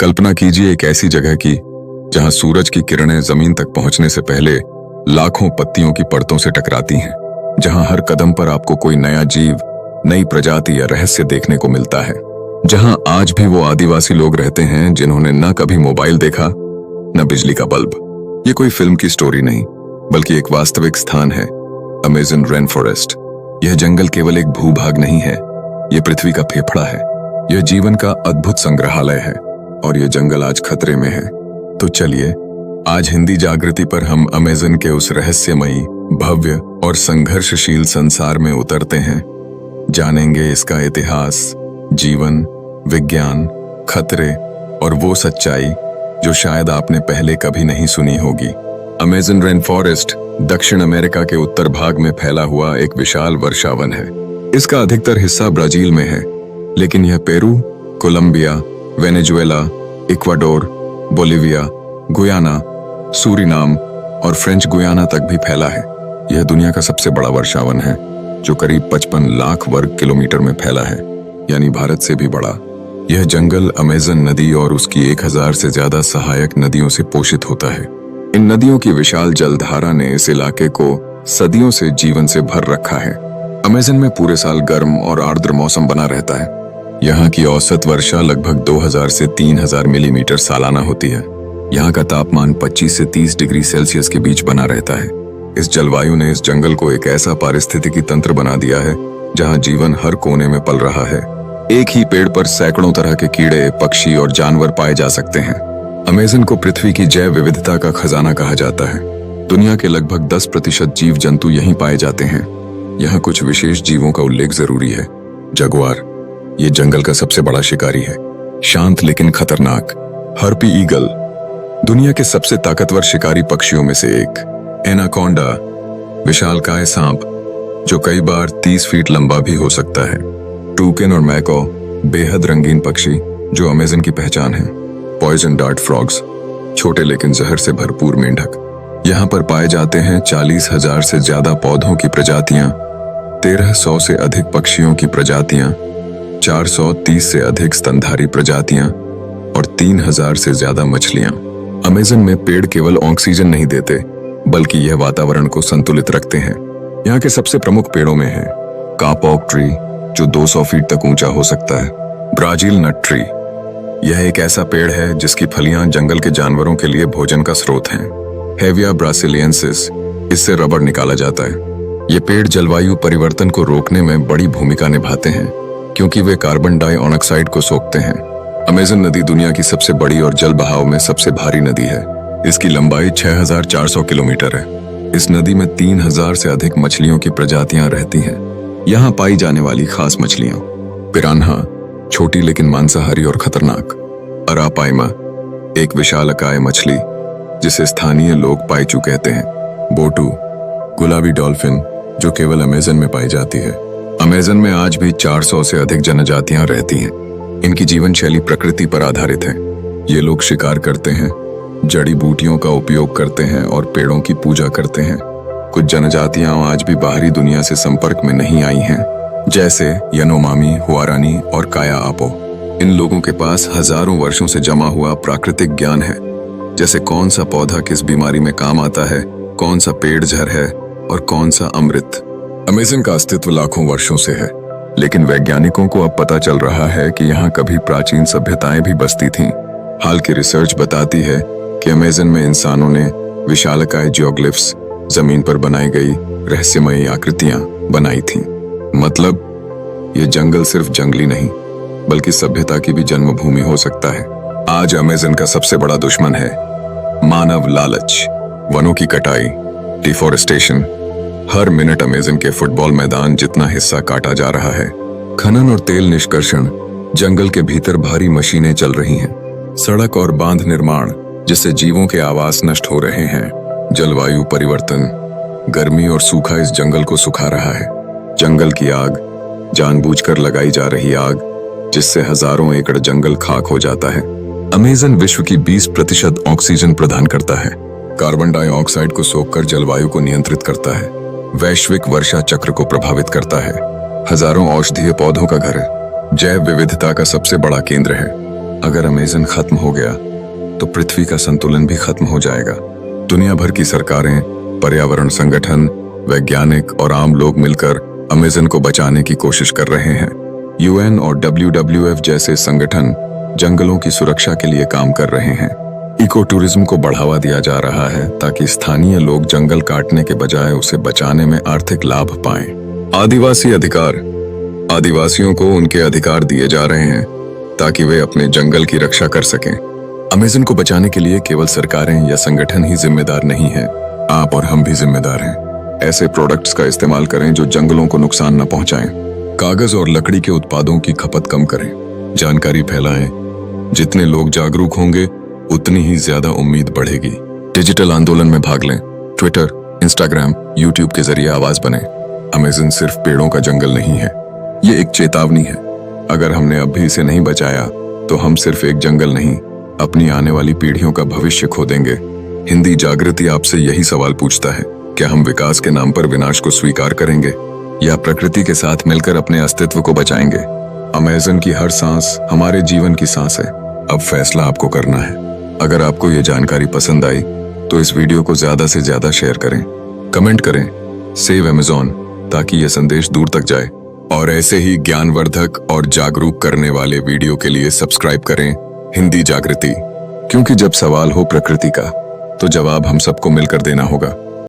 कल्पना कीजिए एक ऐसी जगह की जहां सूरज की किरणें जमीन तक पहुंचने से पहले लाखों पत्तियों की परतों से टकराती हैं, जहां हर कदम पर आपको कोई नया जीव, नई प्रजाति या रहस्य देखने को मिलता है, जहां आज भी वो आदिवासी लोग रहते हैं जिन्होंने न कभी मोबाइल देखा न बिजली का बल्ब। ये कोई फिल्म की स्टोरी नहीं, बल्कि एक वास्तविक स्थान है, अमेज़न रेन फॉरेस्ट। यह जंगल केवल एक भूभाग नहीं है, यह पृथ्वी का फेफड़ा है, यह जीवन का अद्भुत संग्रहालय है, और यह जंगल आज खतरे में है। तो चलिए आज हिंदी जागृति पर हम अमेज़न के उस रहस्यमयी, भव्य और संघर्षशील संसार में उतरते हैं। जानेंगे इसका इतिहास, जीवन, विज्ञान, खतरे और वो सच्चाई जो शायद आपने पहले कभी नहीं सुनी होगी। अमेज़न रेन फॉरेस्ट दक्षिण अमेरिका के उत्तर भाग में फैला हुआ एक विशाल वर्षावन है। इसका अधिकतर हिस्सा ब्राजील में है, लेकिन यह Peru, Colombia, Venezuela, Ecuador, Bolivia, Guyana, Suriname और फ्रेंच गुयाना तक भी फैला है। यह दुनिया का सबसे बड़ा वर्षावन है, जो करीब 55 लाख वर्ग किलोमीटर में फैला है, यानी भारत से भी बड़ा। यह जंगल अमेज़न नदी और उसकी 1000 से ज्यादा सहायक नदियों से पोषित होता है। इन नदियों की विशाल जलधारा ने इस इलाके को सदियों से जीवन से भर रखा है। अमेज़न में पूरे साल गर्म और आर्द्र मौसम बना रहता है। यहाँ की औसत वर्षा लगभग 2000 से 3000 मिलीमीटर सालाना होती है। यहाँ का तापमान 25 से 30 डिग्री सेल्सियस के बीच बना रहता है। इस जलवायु ने इस जंगल को एक ऐसा पारिस्थितिकी तंत्र बना दिया है जहाँ जीवन हर कोने में पल रहा है। एक ही पेड़ पर सैकड़ों तरह के कीड़े, पक्षी और जानवर पाए जा सकते हैं। अमेज़न को पृथ्वी की जैव विविधता का खजाना कहा जाता है। दुनिया के लगभग 10% जीव जंतु यहीं पाए जाते हैं। यहाँ कुछ विशेष जीवों का उल्लेख जरूरी है। जगुआर, ये जंगल का सबसे बड़ा शिकारी है, शांत लेकिन खतरनाक। हार्पी ईगल, दुनिया के सबसे ताकतवर शिकारी पक्षियों में से एक। एनाकोंडा, विशालकाय सांप जो कई बार 30 फीट लंबा भी हो सकता है। टूकेन और मैको, बेहद रंगीन पक्षी जो अमेज़न की पहचान है। पॉइजन डार्ट फ्रॉग्स, छोटे लेकिन जहर से भरपूर मेंढक। यहाँ पर पाए जाते हैं 40,000 से ज्यादा पौधों की प्रजातियां, 1300 से अधिक पक्षियों की प्रजातियां, 430 से अधिक स्तनधारी प्रजातियां और 3000 से ज्यादा मछलियां। अमेज़न में पेड़ केवल ऑक्सीजन नहीं देते, बल्कि यह वातावरण को संतुलित रखते हैं। यहाँ के सबसे प्रमुख पेड़ों में है कापॉक ट्री, जो 200 फीट तक ऊंचा हो सकता है। ब्राजील नट ट्री, यह एक ऐसा पेड़ है जिसकी फलियां जंगल के जानवरों के लिए भोजन का स्रोत हैं। हेविया ब्रासिलियंसिस, इससे रबर निकाला जाता है। ये पेड़ जलवायु परिवर्तन को रोकने में बड़ी भूमिका निभाते हैं, क्योंकि वे कार्बन डाइऑक्साइड को सोखते हैं। अमेज़न नदी दुनिया की सबसे बड़ी और जल बहाव में सबसे भारी नदी है। इसकी लंबाई 6400 किलोमीटर है। इस नदी में 3000 से अधिक मछलियों की प्रजातियां रहती हैं। यहाँ पाई जाने वाली खास मछलियां: पिरान्हा, छोटी लेकिन मांसाहारी और खतरनाक। अरापाइमा, एक विशालकाय मछली जिसे स्थानीय लोग पाइचू कहते हैं। बोटू, गुलाबी डॉल्फिन जो केवल अमेज़न में पाई जाती है। अमेज़न में आज भी 400 से अधिक जनजातियां रहती हैं। इनकी जीवन शैली प्रकृति पर आधारित है। ये लोग शिकार करते हैं, जड़ी बूटियों का उपयोग करते हैं और पेड़ों की पूजा करते हैं। कुछ जनजातियां आज भी बाहरी दुनिया से संपर्क में नहीं आई हैं, जैसे यनोमामी, हुआरानी और काया आपो। इन लोगों के पास हजारों वर्षों से जमा हुआ प्राकृतिक ज्ञान है, जैसे कौन सा पौधा किस बीमारी में काम आता है, कौन सा पेड़ जहर है और कौन सा अमृत। अमेज़न का अस्तित्व लाखों वर्षों से है, लेकिन वैज्ञानिकों को अब पता चल रहा है कि यहाँ कभी प्राचीन सभ्यताएं भी बसती थीं। हाल की रिसर्च बताती है कि अमेज़न में इंसानों ने विशालकाय जियोग्लिफ्स, जमीन पर बनाई गई रहस्यमयी आकृतियां बनाई थीं। मतलब ये जंगल सिर्फ जंगली नहीं, बल्कि सभ्यता की भी जन्मभूमि हो सकता है। आज अमेज़न का सबसे बड़ा दुश्मन है मानव लालच, वनों की कटाई, डिफोरेस्टेशन। हर मिनट अमेज़न के फुटबॉल मैदान जितना हिस्सा काटा जा रहा है। खनन और तेल निष्कर्षण, जंगल के भीतर भारी मशीनें चल रही हैं। सड़क और बांध निर्माण, जिससे जीवों के आवास नष्ट हो रहे हैं। जलवायु परिवर्तन, गर्मी और सूखा इस जंगल को सुखा रहा है। जंगल की आग, जानबूझकर लगाई जा रही आग, जिससे हजारों एकड़ जंगल खाक हो जाता है। अमेज़न विश्व की 20% ऑक्सीजन प्रदान करता है, कार्बन डाइऑक्साइड को सोखकर जलवायु को नियंत्रित करता है, वैश्विक वर्षा चक्र को प्रभावित करता है, हजारों औषधीय पौधों का घर है, जैव विविधता का सबसे बड़ा केंद्र है। अगर अमेज़न खत्म हो गया तो पृथ्वी का संतुलन भी खत्म हो जाएगा। दुनिया भर की सरकारें, पर्यावरण संगठन, वैज्ञानिक और आम लोग मिलकर अमेज़न को बचाने की कोशिश कर रहे हैं। यूएन और WWF जैसे संगठन जंगलों की सुरक्षा के लिए काम कर रहे हैं। इको टूरिज्म को बढ़ावा दिया जा रहा है ताकि स्थानीय लोग जंगल काटने के बजाय उसे बचाने में आर्थिक लाभ पाएं। आदिवासी अधिकार, आदिवासियों को उनके अधिकार दिए जा रहे हैं ताकि वे अपने जंगल की रक्षा कर सकें। अमेज़न को बचाने के लिए केवल सरकारें या संगठन ही जिम्मेदार नहीं हैं, आप और हम भी जिम्मेदार हैं। ऐसे प्रोडक्ट्स का इस्तेमाल करें जो जंगलों को नुकसान न पहुंचाएं। कागज और लकड़ी के उत्पादों की खपत कम करें। जानकारी फैलाएं। जितने लोग जागरूक होंगे उतनी ही ज्यादा उम्मीद बढ़ेगी। डिजिटल आंदोलन में भाग लें। ट्विटर, इंस्टाग्राम, यूट्यूब के जरिए आवाज बने। अमेज़न सिर्फ पेड़ों का जंगल नहीं है, ये एक चेतावनी है। अगर हमने अब भी इसे नहीं बचाया तो हम सिर्फ एक जंगल नहीं, अपनी आने वाली पीढ़ियों का भविष्य खो देंगे। हिंदी जागृति आपसे यही सवाल पूछता है, क्या हम विकास के नाम पर विनाश को स्वीकार करेंगे या प्रकृति के साथ मिलकर अपने अस्तित्व को बचाएंगे? अमेज़न की हर सांस हमारे जीवन की सांस है। अब फैसला आपको करना है। अगर आपको ये जानकारी पसंद आई तो इस वीडियो को ज्यादा से ज्यादा शेयर करें, कमेंट करें, सेव अमेज़न, ताकि ये संदेश दूर तक जाए। और ऐसे ही ज्ञानवर्धक और जागरूक करने वाले वीडियो के लिए सब्सक्राइब करें हिंदी जागृति, क्योंकि जब सवाल हो प्रकृति का तो जवाब हम सबको मिलकर देना होगा।